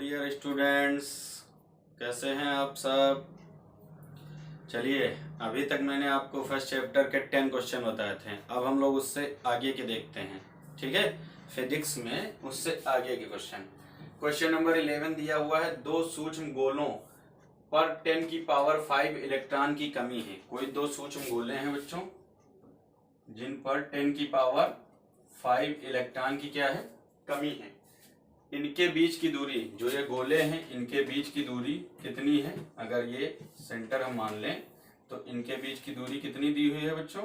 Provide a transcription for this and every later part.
Dear students, कैसे हैं आप सब। चलिए, अभी तक मैंने आपको फर्स्ट चैप्टर के 10 क्वेश्चन बताए थे। अब हम लोग उससे आगे के देखते हैं। ठीक है, फिजिक्स में उससे आगे के क्वेश्चन। क्वेश्चन नंबर 11 दिया हुआ है, दो सूक्ष्म गोलों पर 10 की पावर 5 इलेक्ट्रॉन की कमी है। कोई दो सूक्ष्म गोले हैं बच्चों जिन पर 10 की पावर 5 इलेक्ट्रॉन की क्या है, कमी है। इनके बीच की दूरी, जो ये गोले हैं इनके बीच की दूरी कितनी है। अगर ये सेंटर हम मान लें तो इनके बीच की दूरी कितनी दी हुई है बच्चों,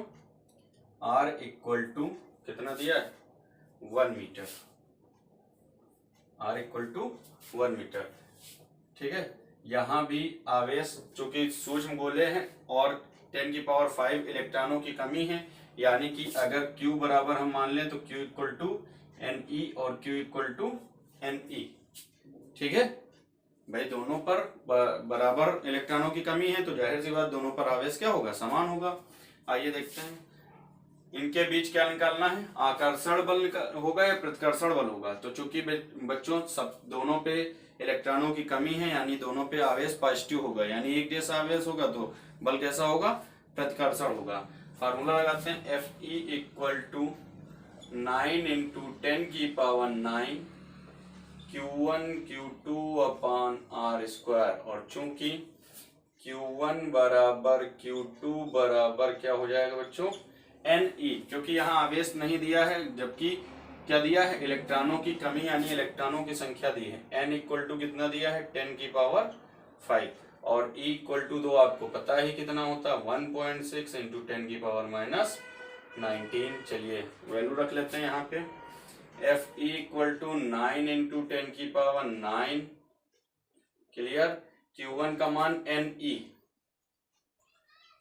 r इक्वल टू कितना दिया है, 1 meter. r equal to 1 meter. ठीक है, यहाँ भी आवेश चूंकि सूक्ष्म गोले हैं और 10 की पावर 5 इलेक्ट्रॉनों की कमी है, यानी कि अगर Q बराबर हम मान लें तो Q इक्वल टू Ne और Q इक्वल टू Ne। ठीक है भाई, दोनों पर बराबर इलेक्ट्रॉनों की कमी है तो जाहिर सी बात दोनों पर आवेश क्या होगा, समान होगा। आइए देखते हैं इनके बीच क्या निकालना है, आकर्षण बल होगा या प्रतिकर्षण बल होगा। तो चूंकि बच्चों सब दोनों पे इलेक्ट्रॉनों की कमी है यानी दोनों पे आवेश पॉजिटिव होगा, यानी एक जैसा आवेश होगा तो बल कैसा होगा, प्रतिकर्षण होगा। फार्मूला लगाते हैं, Fe इक्वल टू 9 इंटू 10 की पावर 9 Q1 Q2 अपान आर स्क्वायर। और चूंकि Q1 बराबर Q2 बराबर क्या हो जाएगा बच्चों, Ne, क्योंकि यहाँ आवेश नहीं दिया है जबकि क्या दिया है, इलेक्ट्रॉनों की कमी यानी इलेक्ट्रॉनों की संख्या दी है। N इक्वल टू कितना दिया है, 10 की पावर 5 और E इक्वल टू दो आपको पता ही कितना होता है, 1.6 इंटू 10 की पावर माइनस 19। चलिए वैल्यू रख लेते हैं यहाँ पे, Fe इक्वल टू 9 इंटू 10 की पावर 9। क्लियर, Q1 का मान Ne,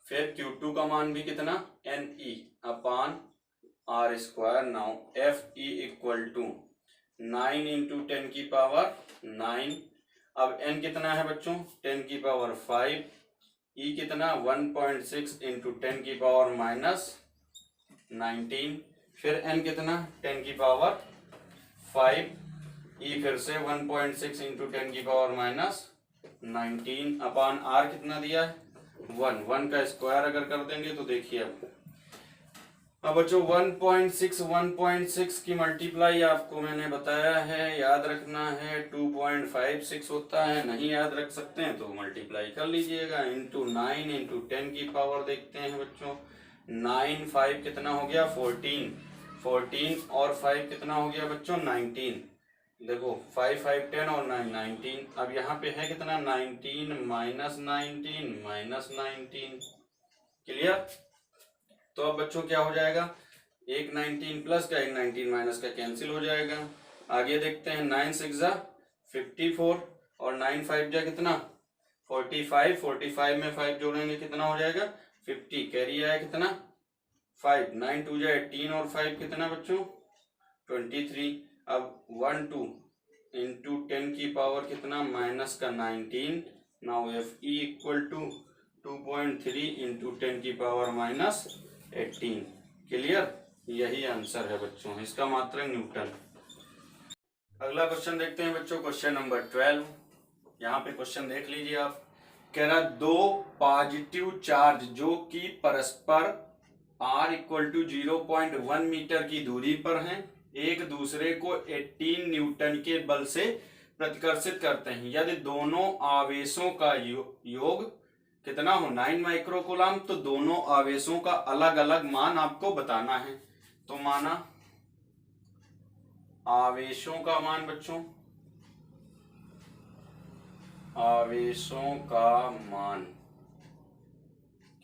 फिर Q2 का मान भी कितना, Ne upon r square. Now Fe equal to 9 into 10 की पावर 9। अब n कितना है बच्चों, 10 की पावर 5। E कितना, 1.6 इंटू 10 की पावर माइनस 19। फिर n कितना, 10 की पावर 5। E फिर से 1.6 इंटू 10 की पावर माइनस 19 अपान r कितना दिया है, 1 का स्क्वायर अगर कर देंगे तो देखिए अब बच्चों 1.6 की मल्टीप्लाई आपको मैंने बताया है, याद रखना है 2.56 होता है। नहीं याद रख सकते हैं तो मल्टीप्लाई कर लीजिएगा, इंटू 9 इंटू 10 की पावर देखते हैं बच्चों, 9 5 कितना हो गया, 14 और 5 कितना हो गया बच्चों, 19। देखो 5 5 10 और 9 19। अब यहाँ पे है कितना, 19 माइनस 19 माइनस 19। क्लियर, तो अब बच्चों क्या हो जाएगा, एक 19 प्लस का एक 19 माइनस का कैंसिल हो जाएगा। आगे देखते हैं, 9 6 जा 54 और 9 5 जा कितना, 45। 45 में 5 जोड़ेंगे कितना हो जाएगा, 50। कैरी आया कितना, 5। 9 2 जा 18 और 5 कितना बच्चों, 23। अब 1 2 इंटू 10 की पावर कितना, माइनस का 19। Now Fe equal to 2.3 into 10 की पावर माइनस 18। क्लियर, यही आंसर है बच्चों, इसका मात्रक न्यूटन। अगला क्वेश्चन देखते हैं बच्चों, क्वेश्चन नंबर 12। यहाँ पे क्वेश्चन देख लीजिए आप, कह रहा दो पॉजिटिव चार्ज जो कि परस्पर r इक्वल टू 0.1 मीटर की दूरी पर हैं, एक दूसरे को 18 न्यूटन के बल से प्रतिकर्षित करते हैं। यदि दोनों आवेशों का योग कितना हो, 9 माइक्रोकूलम, तो दोनों आवेशों का अलग अलग मान आपको बताना है। तो माना आवेशों का मान बच्चों, आवेशों का मान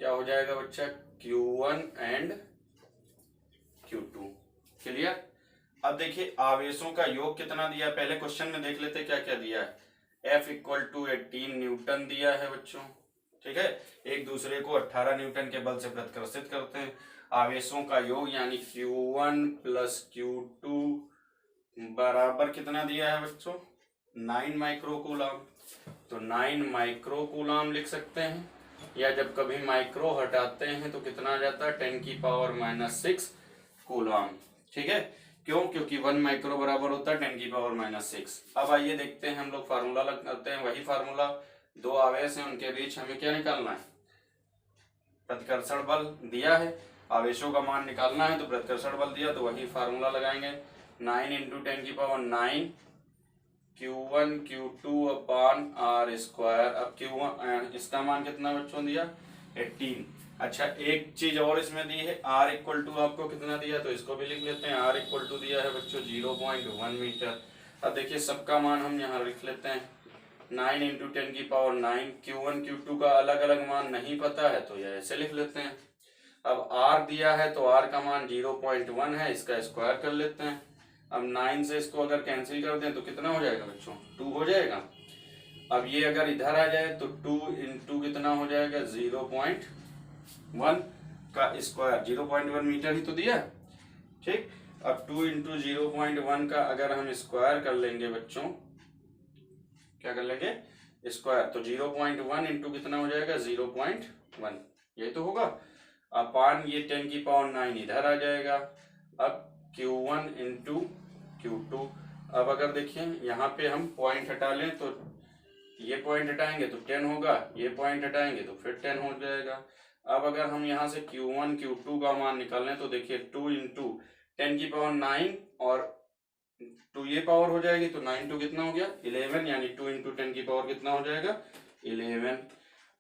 क्या हो जाएगा बच्चा, Q1 एंड Q2। क्लियर, अब देखिए आवेशों का योग कितना दिया, पहले क्वेश्चन में देख लेते क्या क्या दिया है। F इक्वल टू 18 न्यूटन दिया है बच्चों। ठीक है, एक दूसरे को 18 न्यूटन के बल से प्रतिकर्षित करते हैं। आवेशों का योग यानी Q1 प्लस Q2 बराबर कितना दिया है बच्चों, 9 माइक्रोकूलम। तो 9 माइक्रोकूलम लिख सकते हैं, या जब कभी माइक्रो हटाते हैं तो कितना आ जाता है, 10 की पावर माइनस 6 कूलम। ठीक है, क्यों? क्योंकि 1 माइक्रो बराबर होता है 10 की पावर -6। अब आइए देखते हैं, हम लोग फार्मूला लगाते हैं, वही फार्मूला, दो आवेश हैं उनके बीच हमें क्या निकालना है, प्रतिकर्षण बल दिया है, आवेशों का मान निकालना है, तो प्रतिकर्षण बल दिया तो वही फार्मूला लगाएंगे। 9 × 10 की पावर 9 Q1 Q2 अपान R स्क्वायर। अब Q1 इसका मान कितना बच्चों दिया, 18। अच्छा, एक चीज और इसमें दी है, R इक्वल टू आपको कितना दिया, तो इसको भी लिख लेते हैं। R इक्वल टू दिया है बच्चों 0.1 मीटर। अब देखिए सबका मान हम यहाँ लिख लेते हैं, 9 × 10 की पावर 9। Q1 Q2 का अलग अलग मान नहीं पता है तो ये ऐसे लिख लेते हैं। अब R दिया है तो R का मान 0.1 है, इसका स्क्वायर कर लेते हैं। अब 9 से इसको अगर कैंसिल कर दें तो कितना हो जाएगा बच्चों, 2 हो जाएगा। अब ये अगर इधर आ जाए तो 2 × कितना हो जाएगा, 0.1 का स्क्वायर, 0.1 मीटर ही तो दिया, ठीक। अब 2 × 0.1 का अगर हम स्क्वायर कर लेंगे बच्चों, क्या कर लेंगे, स्क्वायर, तो 0.1 × कितना हो जाएगा, 0.1, यही तो होगा। अपान ये 10 की पावर 9 इधर आ जाएगा। अब Q1 × Q2, अब अगर देखिए यहाँ पे हम पॉइंट हटा लें तो ये पॉइंट हटाएंगे तो 10 होगा, ये पॉइंट हटाएंगे तो फिर 10 हो जाएगा। अब अगर हम यहाँ से Q1 Q2 का मान निकालें तो देखिए 2 × 10 की पावर 9 और 2 ये पावर हो जाएगी तो 9 2 कितना हो गया, 11, यानी 2 × 10 की पावर कितना हो जाएगा, 11।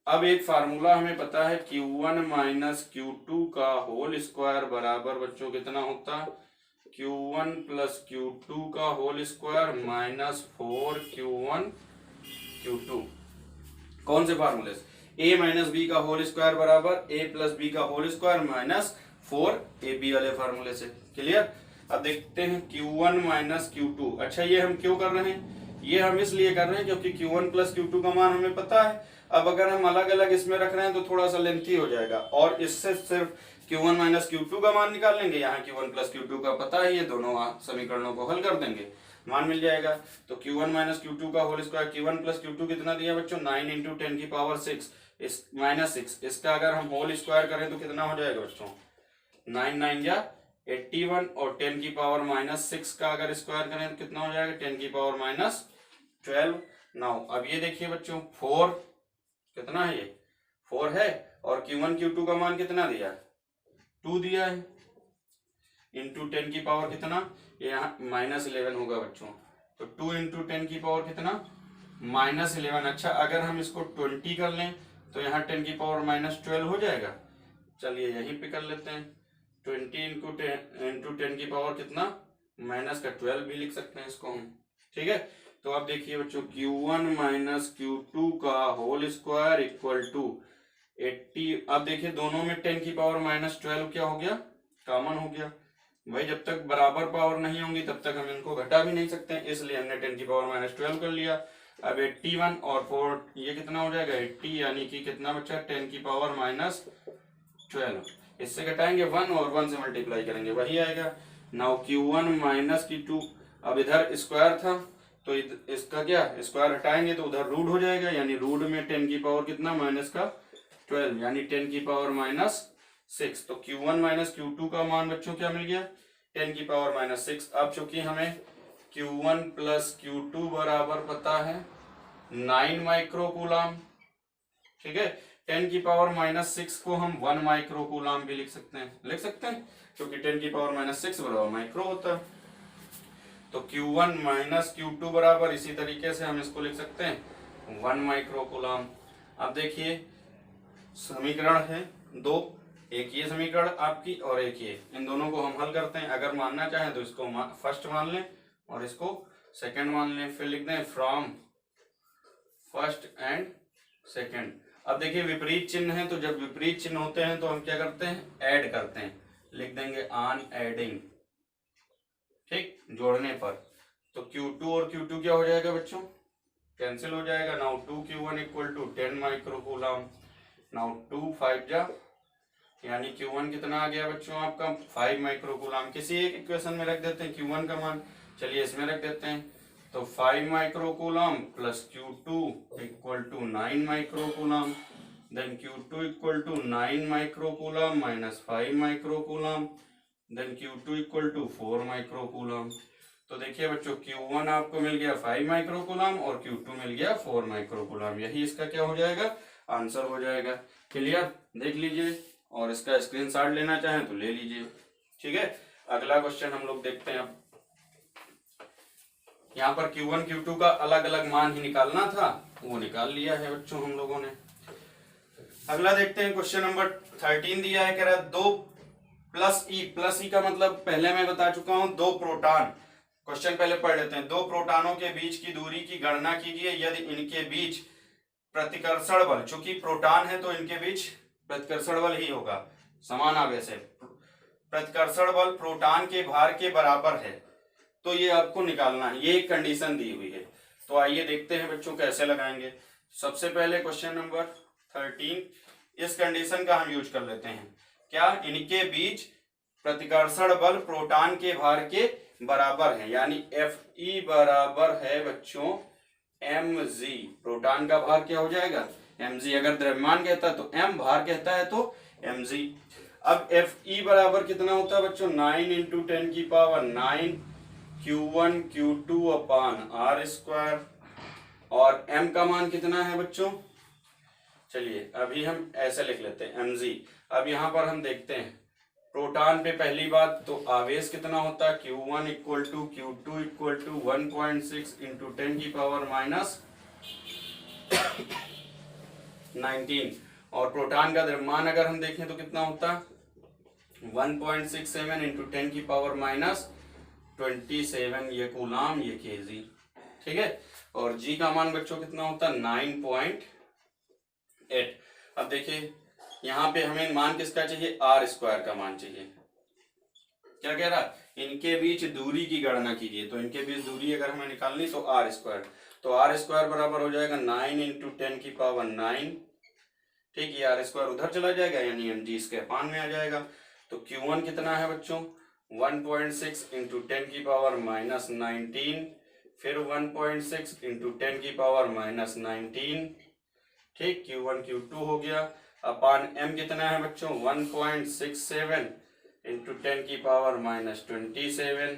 अब एक फार्मूला हमें पता है, Q1 - Q2 का होल स्क्वायर बराबर बच्चों कितना होता है, Q1 + Q2 का होल स्क्वायर -4Q1 Q2। कौन से फार्मूले से, a - b का होल स्क्वायर बराबर a + b का होल स्क्वायर -4ab वाले फार्मूले से। क्लियर? अब देखते हैं Q1 - Q2। अच्छा, ये हम क्यों कर रहे हैं, ये हम इसलिए कर रहे हैं क्योंकि Q1 + Q2 का मान हमें पता है। अब अगर हम अलग अलग इसमें रख रहे हैं तो थोड़ा सा लेंथी हो जाएगा, और इससे सिर्फ Q1 - Q2 का मान निकाल लेंगे। यहाँ Q1 + Q2 का पता है, ये दोनों समीकरणों को हल कर देंगे, मान मिल जाएगा। तो Q1 - Q2 का होल स्क्वायर, Q1 + Q2 कितना दिया बच्चों, 9 × 10 की पावर 6 -6, इसका अगर हम होल स्क्वायर करें तो कितना हो जाएगा बच्चों, 9 9 या 81, और 10 की पावर -6 का अगर स्क्वायर करें तो कितना हो जाएगा, 10 की पावर -12। नाउ अब ये देखिए बच्चों, 4 कितना है, ये 4 है, और Q1 Q2 का मान कितना दिया है, 2 दिया है, इंटू 10 की पावर कितना, यहाँ -11 होगा बच्चों। तो 2 × 10 की पावर कितना, -11। अच्छा, अगर हम इसको 20 कर लें तो यहाँ 10 की पावर -12 हो जाएगा। चलिए यहीं पे कर लेते हैं, 20 × 10 की पावर कितना, -12 भी लिख सकते हैं इसको हम, ठीक है। तो अब देखिए बच्चों, Q1 - Q2 का होल स्क्वायर इक्वल टू 80। अब देखिए दोनों में 10 की पावर -12 क्या हो गया, कॉमन हो गया। भाई जब तक बराबर पावर नहीं होंगी तब तक हम इनको घटा भी नहीं सकते, इसलिए हमने 10 की पावर -12 कर लिया। अब 81 और 4 ये कितना हो जाएगा, 80, यानी कि कितना बच्चा, 10 की पावर -12। इससे घटाएंगे 1 और 1 से मल्टीप्लाई करेंगे, वही आएगा। नाउ Q1 - Q2, अब इधर स्क्वायर था तो इसका क्या स्क्वायर हटाएंगे तो उधर रूट हो जाएगा, यानी रूट में 10 की पावर कितना, -12, यानी 10 की पावर -6। तो Q1 - Q2 का मान बच्चों क्या मिल गया, 10 की पावर -6। अब चूंकि हमें Q1 + Q2 बराबर पता है 9 माइक्रोकूलम, ठीक है। 10 की पावर -6 को हम 1 माइक्रोकूलम भी लिख सकते हैं, क्योंकि 10 की पावर -6 बराबर माइक्रो होता है। तो Q1 - Q2 बराबर, इसी तरीके से हम इसको लिख सकते हैं 1 माइक्रोकूलम। अब देखिए समीकरण है दो, एक ये समीकरण आपकी और एक ये, इन दोनों को हम हल करते हैं। अगर मानना चाहें तो इसको फर्स्ट मान लें और इसको सेकंड मान लें, फिर लिख दें फ्रॉम फर्स्ट एंड सेकंड। अब देखिए विपरीत चिन्ह है, तो जब विपरीत चिन्ह होते हैं तो हम क्या करते हैं, ऐड करते हैं, लिख देंगे ऑन एडिंग, ठीक, जोड़ने पर। तो Q2 और Q2 क्या हो जाएगा बच्चों, कैंसिल हो जाएगा। Now 2Q1 = 10 microcoulomb. नाउ 2 5 जा, यानी Q1 कितना आ गया बच्चों आपका, 5 माइक्रोकूलम। किसी एक इक्वेशन में रख देते हैं Q1 का मान, चलिए इसमें रख देते हैं। तो 5 microcoulomb plus Q2 = 9 microcoulomb, then Q2 = 9 microcoulomb -5 microcoulomb, then Q2 equal to 4 microcoulomb. तो देखिए बच्चों Q1 आपको मिल गया 5 माइक्रोकूलम और Q2 मिल गया 4 माइक्रोकूलम। यही इसका क्या हो जाएगा, आंसर हो जाएगा। क्लियर, देख लीजिए, और इसका स्क्रीनशॉट लेना चाहें तो ले लीजिए। ठीक है, अगला क्वेश्चन हम लोग देखते हैं। अब यहाँ पर Q1 Q2 का अलग अलग मान ही निकालना था, वो निकाल लिया है बच्चों हम लोगों ने। अगला देखते हैं, क्वेश्चन नंबर 13 दिया है, कह रहा है 2 प्लस ई का मतलब पहले मैं बता चुका हूं, दो प्रोटॉन। क्वेश्चन पहले पढ़ लेते हैं। दो प्रोटॉनों के बीच की दूरी की गणना कीजिए यदि इनके बीच प्रतिकर्षण बल, चूंकि प्रोटॉन है तो इनके बीच प्रतिकर्षण बल ही होगा, समान आवेश है, प्रतिकर्षण बल प्रोटॉन के भार के बराबर है, तो ये आपको निकालना है। ये एक कंडीशन दी हुई है। तो आइए देखते हैं बच्चों कैसे लगाएंगे। सबसे पहले क्वेश्चन नंबर 13, इस कंडीशन का हम यूज कर लेते हैं। क्या, इनके बीच प्रतिकर्षण बल प्रोटॉन के भार के बराबर है, यानी Fe बराबर है बच्चों mg। प्रोटॉन का भार क्या हो जाएगा, mg। अगर द्रव्यमान कहता है तो m, भार कहता है तो mg। अब Fe बराबर कितना होता है बच्चों, 9 × 10⁹ Q1 Q2 अपान r स्क्वायर, और m का मान कितना है बच्चों, चलिए अभी हम ऐसे लिख लेते हैं mg। अब यहाँ पर हम देखते हैं प्रोटॉन पे पहली बात तो आवेश कितना होता है, Q1 equal to Q2 equal to 1.6 × 10⁻19, और प्रोटॉन का द्रव्यमान अगर हम देखें तो कितना होता है 1.67 × 10⁻27, ये कूलाम, ये केजी। ठीक है, और जी का मान बच्चों कितना होता है 9.8। अब देखिए यहाँ पे हमें मान किसका चाहिए, आर स्क्वायर का मान चाहिए। क्या कह रहा, इनके बीच दूरी की गणना कीजिए, तो इनके बीच दूरी अगर हमें निकालनी तो आर स्क्वायर, तो आर स्क्वायर बराबर हो जाएगा 9 × 10⁻9। ठीक, ये आर स्क्वायर उधर चला जाएगा, यानी mg इसके अपान में आ जाएगा। तो Q1 कितना है बच्चों 1.6 × 10⁻19, फिर 1.6 × 10⁻19। ठीक, Q1 Q2 हो गया, अपान m कितना है बच्चों 1.67 × 10⁻27,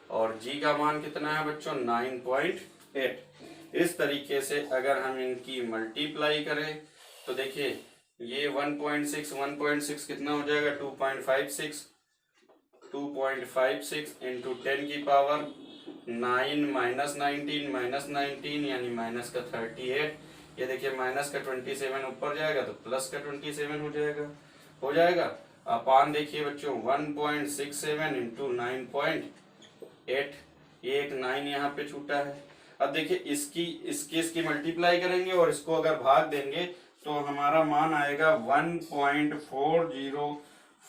और g का मान कितना है बच्चों 9.8। इस तरीके से अगर हम इनकी मल्टीप्लाई करें तो देखिए ये 1.6 कितना हो जाएगा 2.56 × 10⁻9 यानी माइनस का 38। ये देखिए माइनस का 27 ऊपर जाएगा तो प्लस का 27 हो जाएगा। अपान देखिए बच्चों 1.67 × 9.8, ये एक 9 यहाँ पे छूटा है। अब देखिए इसकी मल्टीप्लाई करेंगे और इसको अगर भाग देंगे तो हमारा मान आएगा 1.405 ×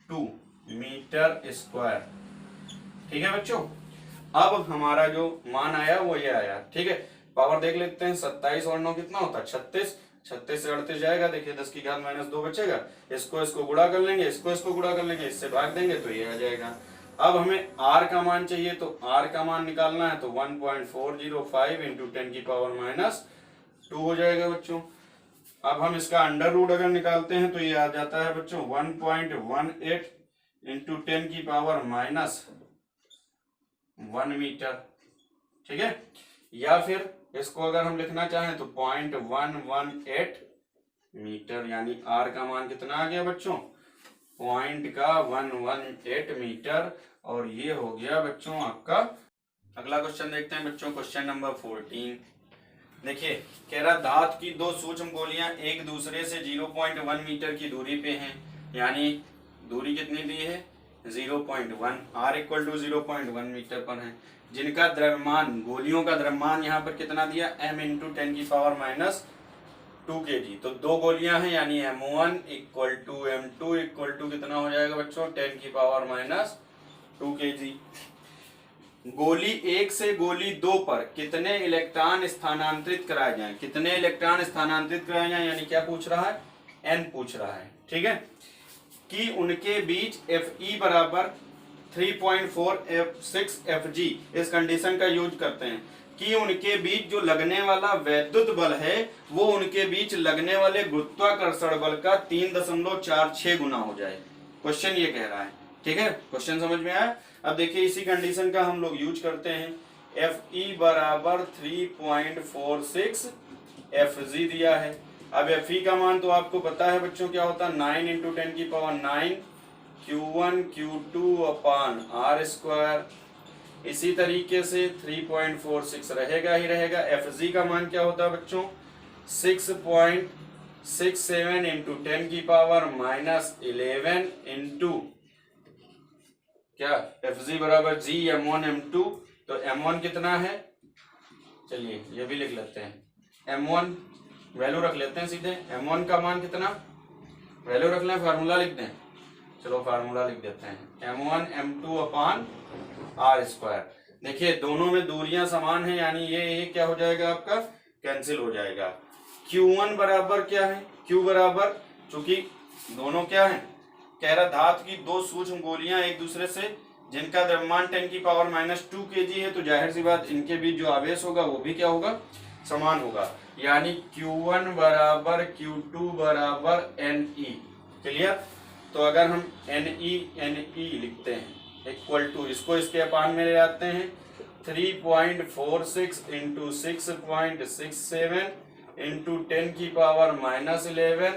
10⁻² मीटर स्क्वायर। ठीक है बच्चों, अब हमारा जो मान आया वो ये आया। ठीक है, पावर देख लेते हैं, 27 और 9 कितना होता है 36, 36 से 38 जाएगा, देखिए 10 की घात -2 बचेगा, इसको गुणा कर लेंगे, इसको गुणा कर लेंगे, इससे भाग देंगे तो ये आ जाएगा। अब हमें r का मान चाहिए, तो r का मान निकालना है तो 1.405 × 10⁻² हो जाएगा बच्चों। अब हम इसका अंडर रूट अगर निकालते हैं तो ये आ जाता है बच्चों 1.18 × 10⁻1 मीटर। ठीक है, या फिर इसको अगर हम लिखना चाहें तो 0.118 मीटर, यानी r का मान कितना आ गया बच्चों 0.118 मीटर, और ये हो गया बच्चों आपका। अगला क्वेश्चन देखते हैं बच्चों, क्वेश्चन नंबर 14। देखिए कह रहा धातु की दो सूक्ष्म गोलियां एक दूसरे से 0.1 मीटर की दूरी पे हैं, यानी दूरी कितनी दी है 0.1, r इक्वल टू 0.1 मीटर पर है, जिनका द्रव्यमान, गोलियों का द्रव्यमान यहाँ पर कितना दिया m × 10⁻² kg। तो दो गोलियां हैं, यानी m1 equal to m2 equal to कितना हो जाएगा बच्चों 10⁻² kg। गोली 1 से गोली 2 पर कितने इलेक्ट्रॉन स्थानांतरित कराए जाएं, कितने इलेक्ट्रॉन स्थानांतरित कराए जाएं, यानी क्या पूछ रहा है n पूछ रहा है। ठीक है, कि उनके बीच Fe बराबर 3.4 F6 Fg, इस कंडीशन का यूज करते हैं। कि उनके बीच जो लगने वाला वैद्युत बल है वो उनके बीच लगने वाले गुरुत्वाकर्षण बल का 3.46 गुना हो जाए। क्वेश्चन ये कह रहा है। ठीक है, क्वेश्चन समझ में आया। अब देखिए इसी कंडीशन का हम लोग यूज करते हैं। Fe बराबर 3.46 Fg दिया है। अब Fe का मान तो आपको पता है बच्चों क्या होता है, 9 इंटू 10 की पावर 9 Q1 Q2 अपान R स्क्वायर। इसी तरीके से 3.46 रहेगा ही रहेगा। Fg का मान क्या होता है बच्चों, 6.67 इंटू 10 की पावर -11 इंटू क्या, Fg बराबर G m1 m2। तो m1 कितना है, चलिए ये भी लिख लेते हैं, m1 वैल्यू रख लेते हैं सीधे। m1 का मान कितना, वैल्यू रख लें, फार्मूला लिख दें, चलो फार्मूला लिख देते हैं, m1 m2 अपान r स्क्वायर। देखिए दोनों में दूरियां समान हैं, यानी ये क्या हो जाएगा आपका, कैंसिल हो जाएगा। Q1 बराबर क्या है, Q बराबर, चूंकि दोनों क्या है, कह रहा धातु की दो सूक्ष्म गोलियां एक दूसरे से जिनका द्रव्यमान 10 की पावर -2 kg है, तो जाहिर सी बात इनके बीच जो आवेश होगा वो भी क्या होगा, समान होगा। यानी Q1 बराबर Q2 बराबर Ne। क्लियर। तो अगर हम Ne लिखते हैं इक्वल टू, इसको इसके अपान में ले आते हैं, 3.46 इंटू 6.67 इंटू 10 की पावर -11।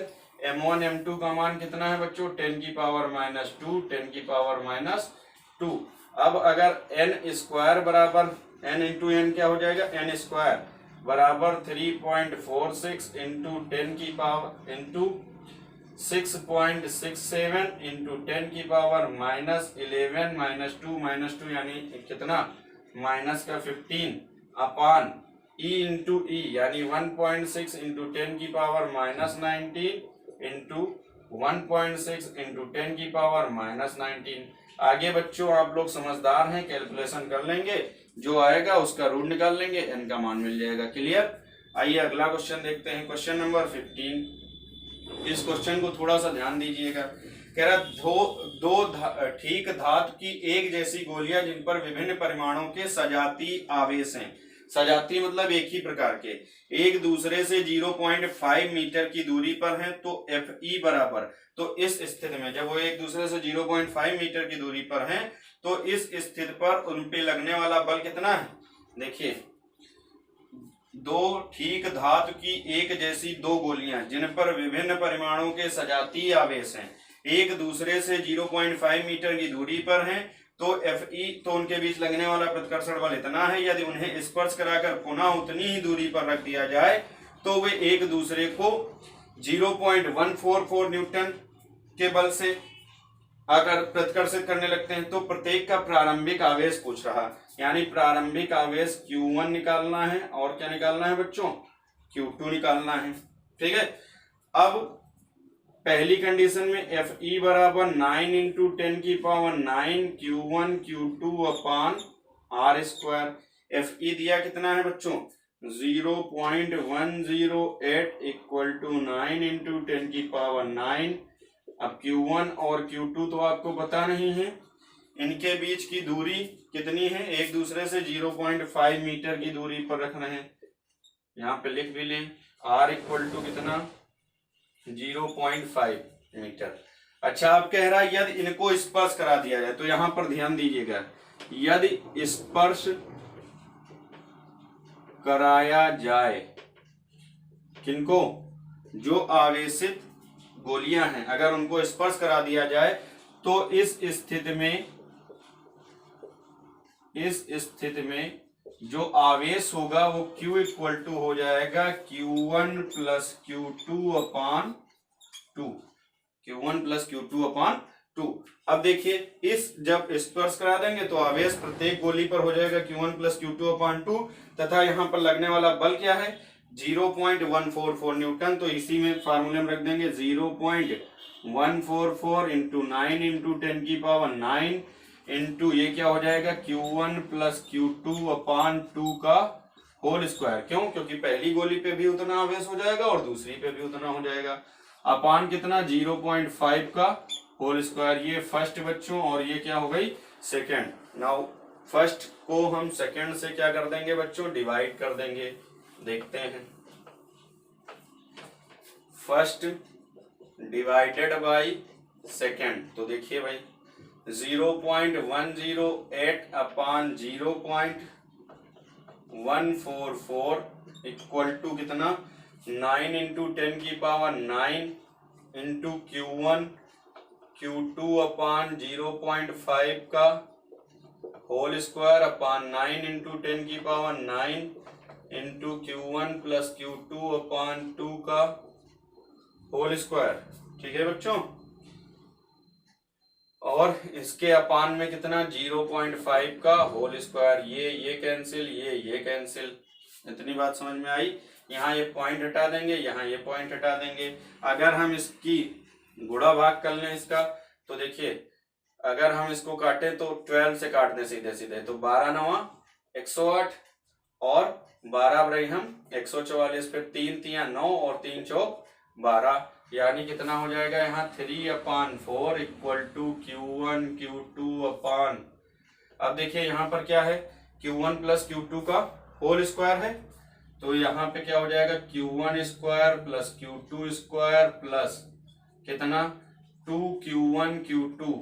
m1 m2 का मान कितना है बच्चों, 10 की पावर -2, 10 की पावर -2। अब अगर n स्क्वायर बराबर n इंटू एन क्या हो जाएगा, n स्क्वायर बराबर 3.46 इंटू 10 की पावर इंटू 6.67 इंटू 10 की पावर -11 -2 यानी कितना, माइनस का 15 अपान e इंटू ई यानी 1.6 इंटू 10 की पावर -19 इंटू 1.6 इंटू 10 की पावर -19। आगे बच्चों आप लोग समझदार हैं, कैलकुलेशन कर लेंगे, जो आएगा उसका रूट निकाल लेंगे, n का मान मिल जाएगा। क्लियर। आइए अगला क्वेश्चन देखते हैं, क्वेश्चन नंबर 15। इस क्वेश्चन को थोड़ा सा ध्यान दीजिएगा। कह रहा दो ठीक धातु की एक जैसी गोलियां जिन पर विभिन्न परिमाणों के सजातीय आवेश हैं, सजातीय मतलब एक ही प्रकार के, एक दूसरे से 0.5 मीटर की दूरी पर हैं, तो Fe बराबर, तो इस स्थिति में जब वो एक दूसरे से 0.5 मीटर की दूरी पर हैं, तो इस स्थिति पर उन पे लगने वाला बल कितना है। देखिए दो ठीक धातु की एक जैसी दो गोलियां जिन पर विभिन्न परिमाणों के सजातीय आवेश हैं, एक दूसरे से 0.5 मीटर की दूरी पर हैं, तो Fe, तो उनके बीच लगने वाला प्रतिकर्षण बल इतना है। यदि उन्हें स्पर्श कराकर पुनः उतनी ही दूरी पर रख दिया जाए तो वे एक दूसरे को 0.144 न्यूटन के बल से अगर प्रतिकर्षित करने लगते हैं, तो प्रत्येक का प्रारंभिक आवेश पूछ रहा, यानी प्रारंभिक आवेश Q1 निकालना है और क्या निकालना है बच्चों, Q2 निकालना है। ठीक है। अब पहली कंडीशन में Fe बराबर 9 इंटू 10 की पावर 9 Q1 Q2 अपान R स्क्वायर। Fe दिया कितना है बच्चों, 0.108 इक्वल टू 9 इंटू 10 की पावर 9। अब Q1 और Q2 तो आपको पता नहीं है, इनके बीच की दूरी कितनी है, एक दूसरे से 0.5 मीटर की दूरी पर रख रहे हैं, यहाँ पे लिख भी लें, R इक्वल टू कितना, 0.5 मीटर। अच्छा अब कह रहा है यदि इनको स्पर्श करा दिया जाए, तो यहां पर ध्यान दीजिएगा, यदि स्पर्श कराया जाए, किनको, जो आवेशित गोलियां हैं, अगर उनको स्पर्श करा दिया जाए, तो इस स्थिति में जो आवेश होगा वो Q इक्वल टू हो जाएगा Q1 प्लस Q2 अपान 2, Q1 प्लस Q2 अपान 2। अब देखिए इस जब स्पर्श करा देंगे तो आवेश प्रत्येक गोली पर हो जाएगा Q1 प्लस Q2 अपान 2, तथा यहाँ पर लगने वाला बल क्या है, 0.144 न्यूटन। तो इसी में फार्मूले में रख देंगे 0.144 इंटू 9 इंटू 10 की पावर 9 इंटू ये क्या हो जाएगा, Q1 प्लस Q2 अपान 2 का होल स्क्वायर। क्यों, क्योंकि पहली गोली पे भी उतना आवेश हो जाएगा और दूसरी पे भी उतना हो जाएगा, अपान कितना, 0.5 का होल स्क्वायर। ये फर्स्ट बच्चों और ये क्या हो गई, सेकेंड। नाउ फर्स्ट को हम सेकंड से क्या कर देंगे बच्चों, डिवाइड कर देंगे। देखते हैं, फर्स्ट डिवाइडेड बाय सेकंड, तो देखिए भाई 0.108 अपॉन 0.144 इक्वल टू कितना, 9 इंटू 10 की power 9 into Q1 Q2 upon 0.5 का होल स्क्वायर अपॉन 9 इंटू 10 की power 9 into Q1 plus Q2 upon 2 का होल स्क्वायर। ठीक है बच्चों, और इसके अपान में कितना, 0.5 का होल स्क्वायर। ये कैंसिल, ये कैंसिल। इतनी बात समझ में आई। यहाँ ये पॉइंट हटा देंगे, यहाँ ये पॉइंट हटा देंगे। अगर हम इसकी गुणा भाग कर लें इसका, तो देखिए अगर हम इसको काटें तो 12 से काट दें सीधे सीधे, तो 12 9 108 और 12 रही हम 144, फिर 3 3 9 और 3 चौक 12, यानी कितना हो जाएगा यहाँ 3/4 equal to Q1 Q2 upon, अब देखिए यहाँ पर क्या है, Q1 प्लस Q2 का होल स्क्वायर है, तो यहाँ पे क्या हो जाएगा Q1 square plus Q2 square plus कितना 2Q1 Q2,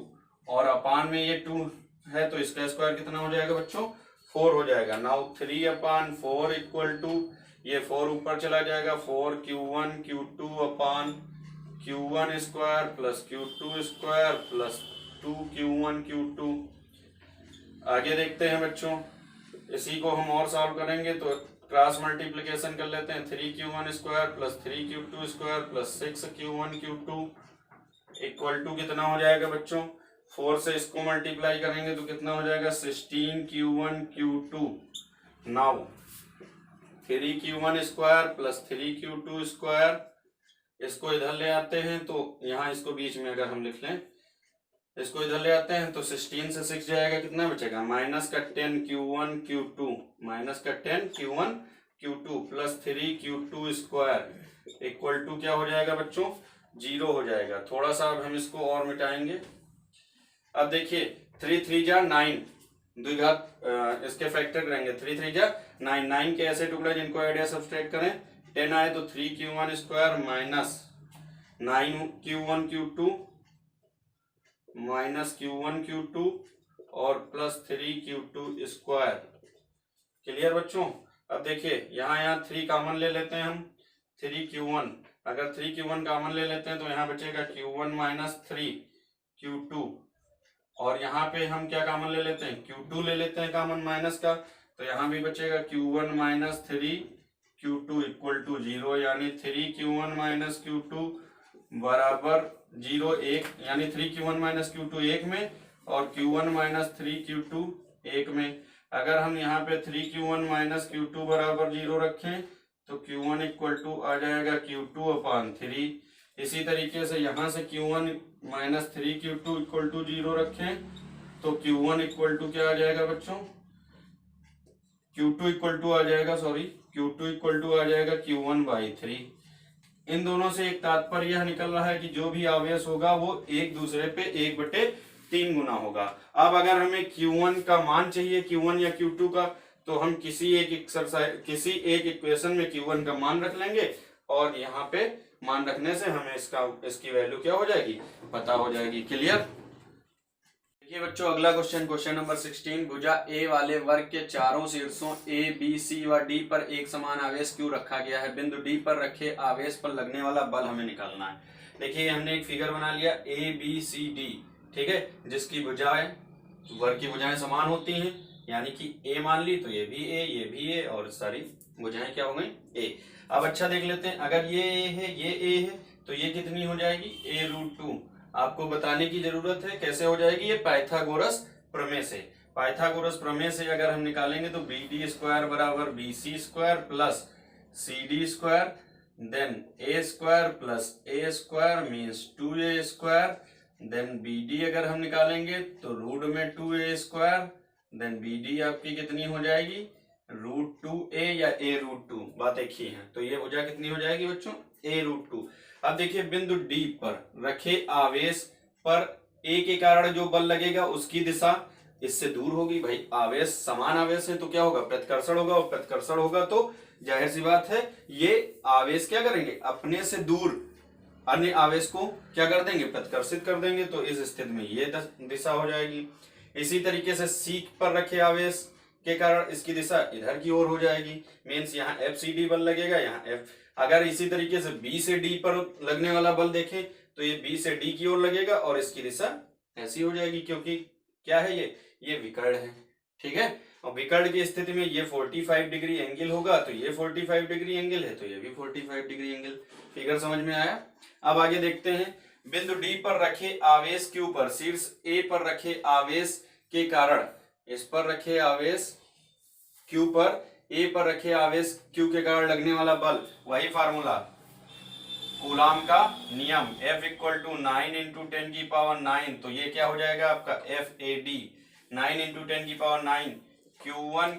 और अपान में ये 2 है तो इसका स्क्वायर कितना हो जाएगा बच्चों, 4 हो जाएगा। नाउ 3/4 इक्वल टू, ये 4 ऊपर चला जाएगा, 4Q1 Q2 upon Q1 square plus Q2 square plus 2Q1 Q2। आगे देखते हैं बच्चों, इसी को हम और सॉल्व करेंगे तो क्रॉस मल्टीप्लिकेशन कर लेते हैं, 3Q1 square plus 3Q2 square plus 6Q1 Q2 equal to कितना हो जाएगा बच्चों, 4 से इसको मल्टीप्लाई करेंगे तो कितना हो जाएगा 16Q1 Q2। Now 3Q1 square plus 3Q2 square, इसको इधर ले आते हैं तो यहाँ इसको बीच में अगर हम लिख लें, इसको इधर ले आते हैं तो 16 से 6 जाएगा, कितना बचेगा माइनस का 10Q1 Q2, माइनस का 10Q1 Q2 plus 3Q2 square equal to क्या हो जाएगा बच्चों, 0 हो जाएगा। थोड़ा सा अब हम इसको और मिटाएंगे। अब देखिए 3 3 जा 9, द्विघात इसके फैक्टर करेंगे, 3 3 जा 9, 9 के ऐसे टुकड़े जिनको आइडिया सब्सट्रैक्ट करें, 10 आए तो 3Q1 square minus 9Q1 Q2 minus Q1 Q2 और प्लस 3Q2 स्क्वायर। क्लियर बच्चों। अब देखिए यहाँ 3 कॉमन ले लेते हैं हम, 3Q1, अगर 3Q1 कॉमन ले लेते हैं तो यहाँ बचेगा Q1 माइनस 3Q2, और यहाँ पे हम क्या कॉमन ले लेते हैं, Q2 ले लेते हैं कॉमन माइनस का, तो यहाँ भी बचेगा Q1 minus 3Q2 equal to 0, यानी 3Q1 माइनस Q2 बराबर 0 1, यानी 3Q1 माइनस Q2 1 में और Q1 माइनस 3Q2 1 में। अगर हम यहाँ पे 3Q1 माइनस Q2 बराबर 0 रखें तो Q1 इक्वल टू आ जाएगा Q2 अपॉन 3। इसी तरीके से यहाँ से Q1 minus 3Q2 equal to 0 रखें तो Q1 इक्वल टू क्या आ जाएगा बच्चों, Q2 इक्वल टू आ जाएगा, Q2 इक्वल टू आ जाएगा Q1/3। इन दोनों से एक तात्पर्य यह निकल रहा है कि जो भी आवेश होगा वो एक दूसरे पे 1/3 गुना होगा। अब अगर हमें Q1 का मान चाहिए, Q1 या Q2 का, तो हम किसी एक इक्वेशन में Q1 का मान रख लेंगे और यहाँ पे मान रखने से हमें इसकी वैल्यू क्या हो जाएगी, पता हो जाएगी। क्लियर। देखिए बच्चों अगला क्वेश्चन नंबर 16, भुजा ए वाले वर्ग के चारों शीर्षों ए बी सी व डी पर एक समान आवेश क्यों रखा गया है, बिंदु डी पर रखे आवेश पर लगने वाला बल हमें निकालना है। देखिए हमने एक फिगर बना लिया ए बी सी डी, ठीक है, जिसकी भुजाएं, वर्ग की भुजाएं समान होती हैं, यानी कि ए मान ली तो ये भी ए और सारी भुजाएं क्या हो गई ए। अब अच्छा देख लेते हैं, अगर ये ए है ये ए है तो ये कितनी हो जाएगी a√2। आपको बताने की जरूरत है कैसे हो जाएगी, ये पाइथागोरस प्रमेय से। पाइथागोरस प्रमेय से अगर हम निकालेंगे तो BD स्क्वायर बराबर BC square plus CD square, then A square plus A square means 2A square, then BD अगर हम निकालेंगे तो रूट में 2A स्क्वायर, देन BD आपकी कितनी हो जाएगी √2A या a√2, बात एक ही है। तो ये भुजा कितनी हो जाएगी बच्चों, a√2। अब देखिए बिंदु डी पर रखे आवेश पर ए के कारण जो बल लगेगा उसकी दिशा इससे दूर होगी। भाई आवेश समान आवेश है तो क्या होगा, प्रतिकर्षण होगा, और प्रतिकर्षण होगा तो जाहिर सी बात है ये आवेश क्या करेंगे, अपने से दूर अन्य आवेश को क्या कर देंगे, प्रतिकर्षित कर देंगे। तो इस स्थिति में ये दिशा हो जाएगी। इसी तरीके से सी पर रखे आवेश के कारण इसकी दिशा इधर की ओर हो जाएगी। मीन्स यहाँ एफ सी डी बल लगेगा, यहाँ एफ। अगर इसी तरीके से बी से डी पर लगने वाला बल देखें तो ये बी से डी की ओर लगेगा और इसकी दिशा ऐसी हो जाएगी, क्योंकि क्या है ये विकर्ण है। ठीक है, और विकर्ण की स्थिति में ये 45 डिग्री एंगल होगा, तो ये 45 डिग्री एंगल है तो ये भी 45 डिग्री एंगल। फिगर समझ में आया। अब आगे देखते हैं, बिंदु डी पर रखे आवेश क्यू पर शीर्ष ए पर रखे आवेश के कारण, इस पर रखे आवेश क्यू पर ए पर रखे आवेश क्यू के कारण लगने वाला बल, वही फार्मूला कूलाम का नियम, F इक्वल टू 9 इंटू 10 की पावर 9। तो ये क्या हो जाएगा आपका FAD 9 इंटू 10 की पावर 9। Q1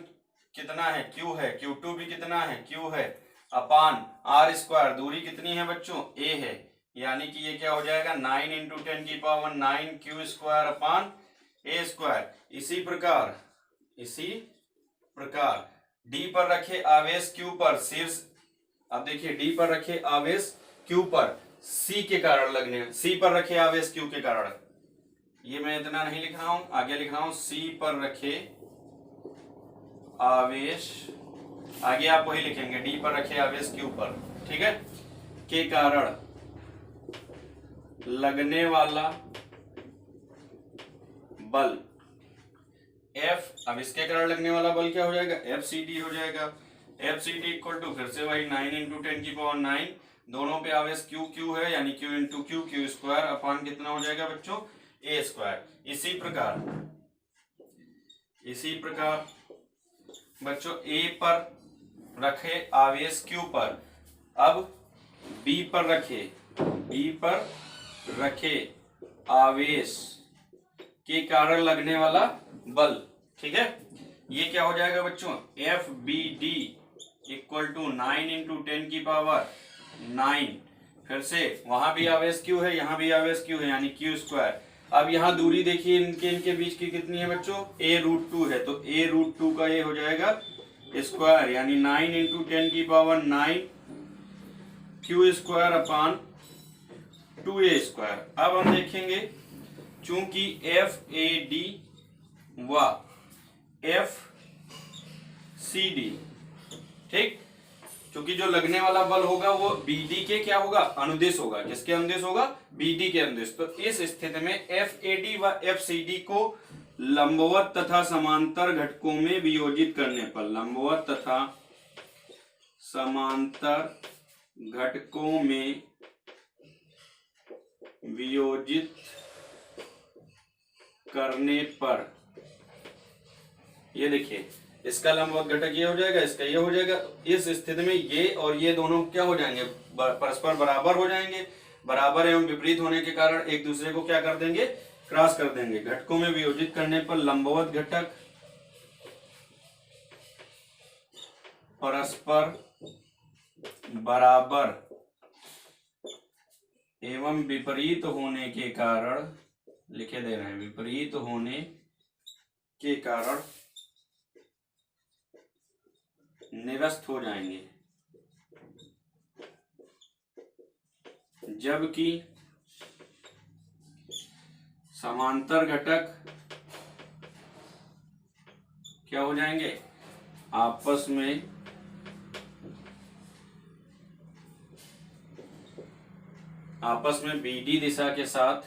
कितना है, Q है, Q2 भी कितना है, Q है, अपान R स्क्वायर, दूरी कितनी है बच्चों, A है, यानी कि ये क्या हो जाएगा 9 इंटू 10 की power 9 Q square upon A square. इसी प्रकार D पर रखे आवेश Q पर शीर्ष, अब देखिए D पर रखे आवेश Q पर C के कारण लगने, C पर रखे आवेश Q के कारण, ये मैं इतना नहीं लिख रहा हूं, आगे लिख रहा हूं C पर रखे आवेश, आगे आप वही लिखेंगे D पर रखे आवेश Q पर, ठीक है, के कारण लगने वाला बल F, अब इसके कारण लगने वाला बल क्या हो जाएगा, FCD हो जाएगा। FCD इक्वल टू फिर से वही 9 इंटू 10 की पावर 9, दोनों पे आवेश Q Q है, यानी Q into Q square upon कितना हो जाएगा बच्चों, A स्क्वायर। इसी प्रकार बच्चों A पर रखे आवेश Q पर, अब B पर रखे आवेश के कारण लगने वाला बल, ठीक है, ये क्या हो जाएगा बच्चों, FBD इक्वल टू 9 इंटू 10 की पावर 9, फिर से वहां भी आवेश Q है, यहाँ भी आवेश Q है, यानी Q स्क्वायर। अब यहाँ दूरी देखिए इनके बीच की कितनी है बच्चों, A√2 है, तो A√2 का ये हो जाएगा स्क्वायर, यानी 9 इंटू 10 की power 9 Q square upon 2A square. अब हम देखेंगे, चूंकि FAD व FCD, ठीक, क्योंकि जो लगने वाला बल होगा वो BD के क्या होगा, अनुदिश होगा। किसके अनुदिश होगा, BD के अनुदिश। तो इस स्थिति में FAD व FCD को लंबवत तथा समांतर घटकों में वियोजित करने पर, लंबवत तथा समांतर घटकों में वियोजित करने पर, ये देखिए इसका लंबवत घटक ये हो जाएगा, इसका ये हो जाएगा। इस स्थिति में ये और ये दोनों क्या हो जाएंगे, परस्पर बराबर हो जाएंगे। बराबर एवं विपरीत होने के कारण एक दूसरे को क्या कर देंगे, क्रॉस कर देंगे। घटकों में वियोजित करने पर लंबवत घटक परस्पर बराबर एवं विपरीत होने के कारण, लिखे दे रहे हैं, विपरीत होने के कारण निरस्त हो जाएंगे, जबकि समांतर घटक क्या हो जाएंगे, आपस में BD दिशा के साथ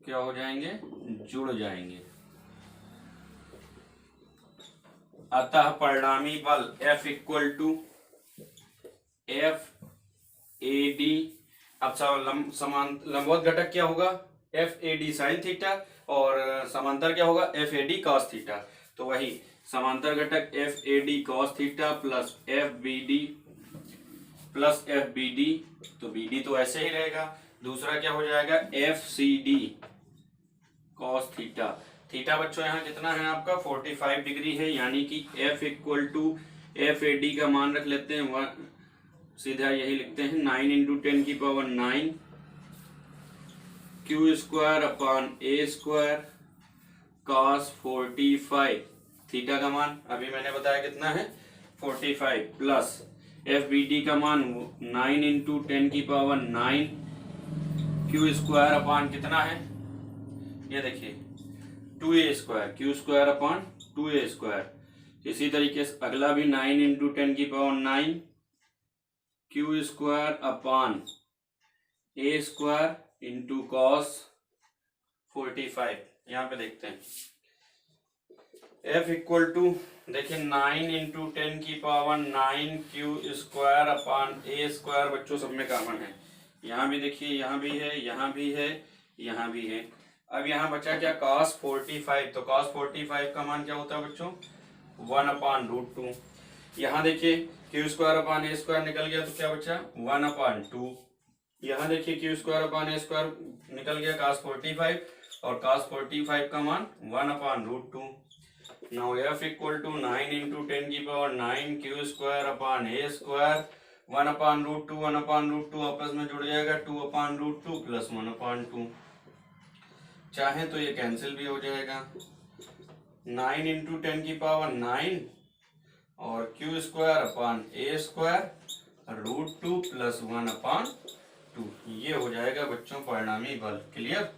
क्या हो जाएंगे, जुड़ जाएंगे। अतः परिणामी बल F इक्वल टू FAD, अब लंबवत घटक क्या होगा, FAD साइन थीटा, और समांतर क्या होगा, FAD कॉस थीटा। तो वही समांतर घटक FAD cos theta plus FBD, तो BD तो ऐसे ही रहेगा। दूसरा क्या हो जाएगा, FCD कॉस थीटा। थीटा बच्चों यहाँ कितना है आपका, 45 डिग्री है, यानी कि F इक्वल टू FAD का मान रख लेते हैं, सीधा यही लिखते हैं 9 इंटू 10 की power 9 Q square upon a square cos 45 theta का मान अभी मैंने बताया कितना है 45 प्लस एफ बी डी का मान 9 इंटू 10 की पावर 9 क्यू स्क्वायर अपॉन कितना है ये देखिए 2a square Q square upon 2a square. इसी तरीके से अगला भी 9 इंटू 10 की power 9 Q square upon a square into cos 45। यहाँ पे देखते हैं F इक्वल टू देखिए 9 इंटू 10 की power 9 Q square upon a square बच्चों सब में कॉमन है। यहाँ भी देखिए यहाँ भी है यहाँ भी है यहाँ भी है। अब यहाँ बचा क्या cos 45 तो cos 45 का मान क्या होता है बच्चों 1 अपॉन रूट 2। यहाँ देखिए Q square upon a square निकल गया तो क्या बचा 1 अपॉन 2। यहाँ देखिए Q square upon a square निकल गया cos 45 और cos 45 का मान 1 upon root 2। Now F equal to 9 into 10 की power 9 Q square upon a square 1 upon root 2 1 upon root 2 आपस में जुड़ जाएगा 2 अपॉन रूट 2 प्लस 1 अपॉन 2। चाहे तो ये कैंसिल भी हो जाएगा 9 इंटू 10 की पावर 9 और Q square upon a square root 2 plus 1 upon 2 ये हो जाएगा बच्चों परिणामी बल। क्लियर।